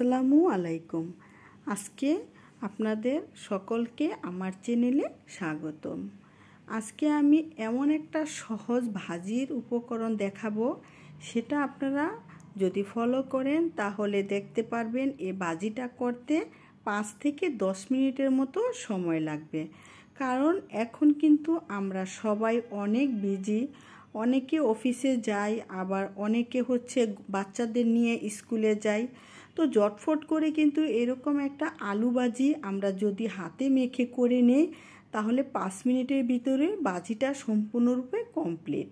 আসসালামু আলাইকুম। আজকে আপনাদের সকলকে আমার চ্যানেলে স্বাগতম। আজকে আমি এমন একটা সহজ ভাজির উপকরণ দেখাবো, সেটা আপনারা যদি ফলো করেন তাহলে দেখতে পারবেন এই ভাজিটা করতে 5 থেকে 10 মিনিটের মতো সময় লাগবে। কারণ এখন কিন্তু আমরা সবাই অনেক বিজি, অনেকে অফিসে যায়, আবার অনেকে বাচ্চাদের নিয়ে স্কুলে যায়। তো জটফট করে কিন্তু এরকম একটা আলু ভাজি আমরা যদি হাতে মেখে করে নেই তাহলে 5 মিনিটের ভিতরে ভাজিটা সম্পূর্ণরূপে কমপ্লিট।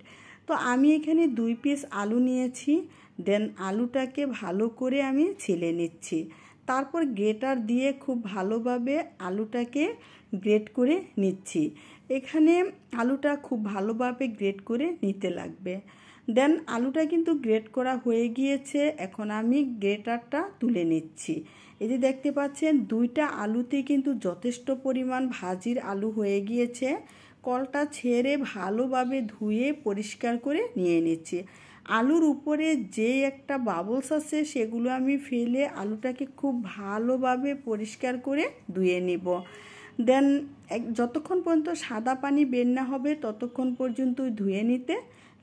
তো আমি এখানে 2 পিস আলু নিয়েছি। দেন আলুটাকে ভালো করে আমি ছিলে নিচ্ছি। তারপর গ্রেটার দিয়ে খুব ভালোভাবে আলুটাকে গ্রেট করে নিচ্ছি। এখানে আলুটা খুব ভালোভাবে গ্রেট করে নিতে লাগবে। দেন আলুটা কিন্তু গ্রেট করা হয়ে গিয়েছে। এখন আমি গ্রেটারটা তুলে নিচ্ছি। এই যে দেখতে পাচ্ছেন, 2টা আলুতে কিন্তু যথেষ্ট পরিমাণ ভাজির আলু হয়ে গিয়েছে। কলটা ছেড়ে ভালোভাবে ধুয়ে পরিষ্কার করে নিয়ে নিচ্ছি। আলুর উপরে যে একটা বাবলস আছে সেগুলো আমি ফেলে আলুটাকে খুব ভালোভাবে পরিষ্কার করে ধুয়ে নিব। দেন যতক্ষণ পর্যন্ত সাদা পানি বের না হবে ততক্ষণ পর্যন্ত ধুয়ে নিতে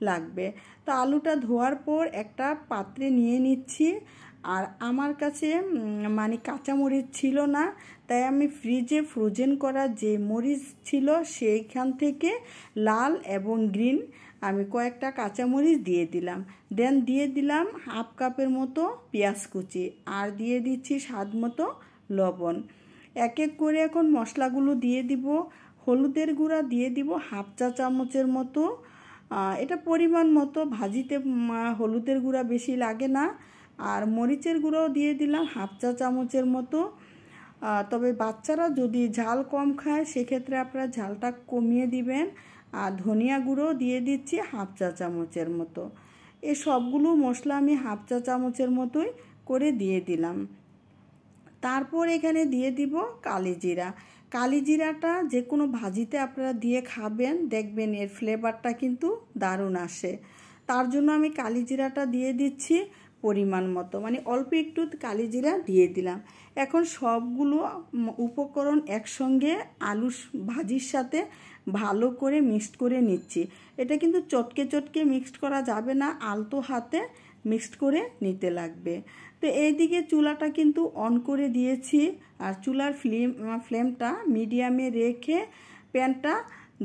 লাগবে। তো আলুটা ধোয়ার পর একটা পাত্রে নিয়ে নিচ্ছি। আর আমার কাছে কাঁচামরিচ ছিল না, তাই আমি ফ্রিজে ফ্রোজেন করা যে মরিচ ছিল সেইখান থেকে লাল এবং গ্রিন আমি কয়েকটা কাঁচামরিচ দিয়ে দিলাম। দেন দিয়ে দিলাম হাফ কাপের মতো পেঁয়াজ কুচি, আর দিয়ে দিচ্ছি স্বাদ মতো লবণ। এক এক করে এখন মশলাগুলো দিয়ে দিব। হলুদের গুঁড়া দিয়ে দিব হাফ চা চামচের মতো। এটা পরিমাণ মতো, ভাজিতে হলুদের গুঁড়া বেশি লাগে না। আর মরিচের গুঁড়াও দিয়ে দিলাম হাফ চা চামচের মতো। তবে বাচ্চারা যদি ঝাল কম খায় সেক্ষেত্রে আপনারা ঝালটা কমিয়ে দিবেন। আর ধনিয়া গুঁড়ো দিয়ে দিচ্ছি হাফ চা চামচের মতো। এই সবগুলো মশলা আমি হাফ চা চামচের মতোই করে দিয়ে দিলাম। তারপর এখানে দিয়ে দিব কালিজিরা। কালিজিরাটা যে কোনো ভাজিতে আপনারা দিয়ে খাবেন, দেখবেন এর ফ্লেভারটা কিন্তু দারুণ আসে। তার জন্য আমি কালিজিরাটা দিয়ে দিচ্ছি পরিমাণ মতো, অল্প একটু কালিজিরা দিয়ে দিলাম। এখন সবগুলো উপকরণ একসঙ্গে আলু ভাজির সাথে ভালো করে মিক্সড করে নিচ্ছি। এটা কিন্তু চটকে চটকে মিক্সড করা যাবে না, আলতো হাতে মিক্সড করে নিতে লাগবে। তো এইদিকে চুলাটা কিন্তু অন করে দিয়েছি, আর চুলার ফ্লেমটা মিডিয়ামে রেখে প্যানটা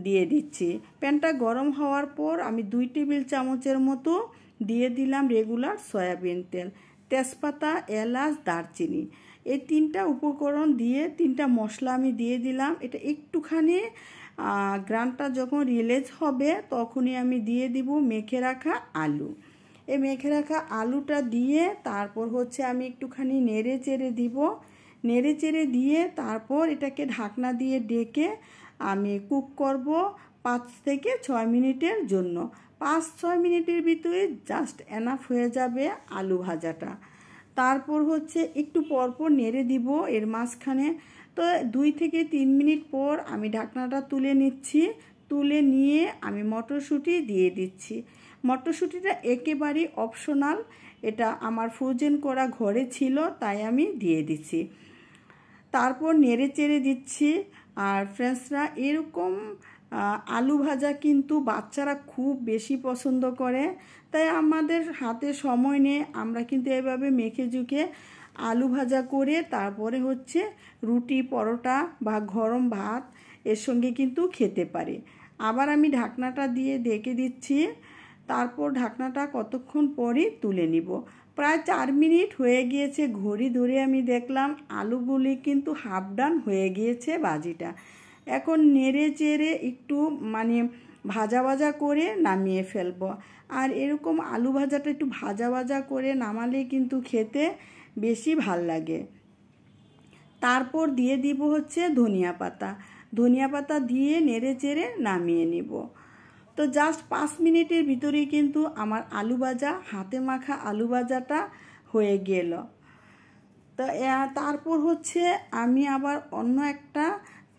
দিয়ে দিচ্ছি। প্যানটা গরম হওয়ার পর আমি 2 টেবিল চামচের মতো দিয়ে দিলাম রেগুলার সয়াবিন তেল, তেজপাতা, এলাচ, দারচিনি। এই 3টা উপকরণ দিয়ে 3টা মশলা আমি দিয়ে দিলাম। এটা একটুখানি গ্রানটা যখন রিলিজ হবে তখনই আমি দিয়ে দিব মেখে রাখা আলু। এই মেখে রাখা আলুটা দিয়ে তারপর আমি একটুখানি নেড়ে চেড়ে দিব। নেড়ে চেড়ে দিয়ে তারপর এটাকে ঢাকনা দিয়ে ডেকে আমি কুক করব 5 থেকে 6 মিনিটের জন্য। 5-6 মিনিটের ভিতরে জাস্ট এনাফ হয়ে যাবে আলু ভাজাটা। তারপর একটু পরপর নেড়ে দিব এর মাঝখানে। তো 2 থেকে 3 মিনিট পর আমি ঢাকনাটা তুলে নিচ্ছি। তুলে নিয়ে আমি মটরশুঁটি দিয়ে দিচ্ছি। মটরশুঁটিটা একেবারেই অপশনাল, এটা আমার ফ্রোজেন করা ঘরে ছিল তাই আমি দিয়ে দিচ্ছি। তারপর নেড়ে চেড়ে দিচ্ছি। আর ফ্রেন্ডসরা, এরকম আলু ভাজা কিন্তু বাচ্চারা খুব বেশি পছন্দ করে, তাই আমাদের হাতে সময় নেই, আমরা কিন্তু এভাবে মেখে ঝুঁকে আলু ভাজা করে তারপরে রুটি, পরোটা বা গরম ভাত এর সঙ্গে কিন্তু খেতে পারি। আবার আমি ঢাকনাটা দিয়ে ঢেকে দিচ্ছি। তারপর ঢাকনাটা কতক্ষণ পরে তুলে নিব। প্রায় 4 মিনিট হয়ে গিয়েছে, ঘড়ি ধরে আমি দেখলাম আলুগুলি কিন্তু হাফ ডান হয়ে গিয়েছে ভাজিটা। এখন নেড়ে চেড়ে একটু ভাজা ভাজা করে নামিয়ে ফেলবো। আর এরকম আলু ভাজাটা একটু ভাজা ভাজা করে নামালে কিন্তু খেতে বেশি ভাল লাগে। তারপর দিয়ে দিব ধনিয়া পাতা। ধনিয়া পাতা দিয়ে নেড়ে চেড়ে নামিয়ে নিব। তো জাস্ট 5 মিনিটের ভিতরেই কিন্তু আমার আলু ভাজা, হাতে মাখা আলু ভাজাটা হয়ে গেল। তো তারপর আমি আবার অন্য একটা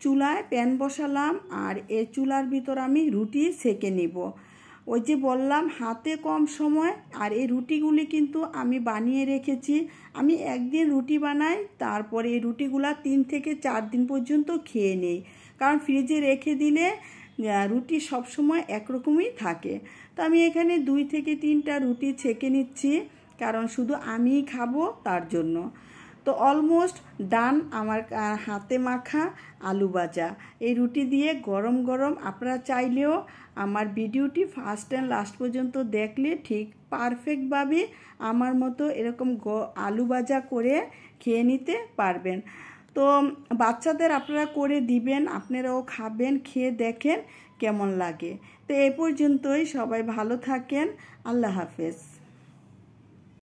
চুলায় প্যান বসালাম, আর এই চুলার ভিতর আমি রুটি সেকে নিব। ওই যে বললাম হাতে কম সময়, আর এই রুটিগুলি কিন্তু আমি বানিয়ে রেখেছি। আমি একদিন রুটি বানাই, তারপরে এই রুটিগুলা 3 থেকে 4 দিন পর্যন্ত খেয়ে নেই, কারণ ফ্রিজে রেখে দিলে রুটি সবসময় একরকমই থাকে। তো আমি এখানে 2 থেকে 3টা রুটি ছেঁকে নিচ্ছি, কারণ শুধু আমিই খাবো তার জন্য। তো অলমোস্ট ডান আমার হাতে মাখা আলু ভাজা। এই রুটি দিয়ে গরম গরম আপনারা চাইলেও আমার ভিডিওটি ফার্স্ট অ্যান্ড লাস্ট পর্যন্ত দেখলে ঠিক পারফেক্টভাবে আমার মতো এরকম আলু ভাজা করে খেয়ে নিতে পারবেন। তো বাচ্চাদের আপনারা করে দিবেন, আপনারাও খাবেন, খেয়ে দেখেন কেমন লাগে। তো এই পর্যন্তই, সবাই ভালো থাকেন। আল্লাহ হাফেজ।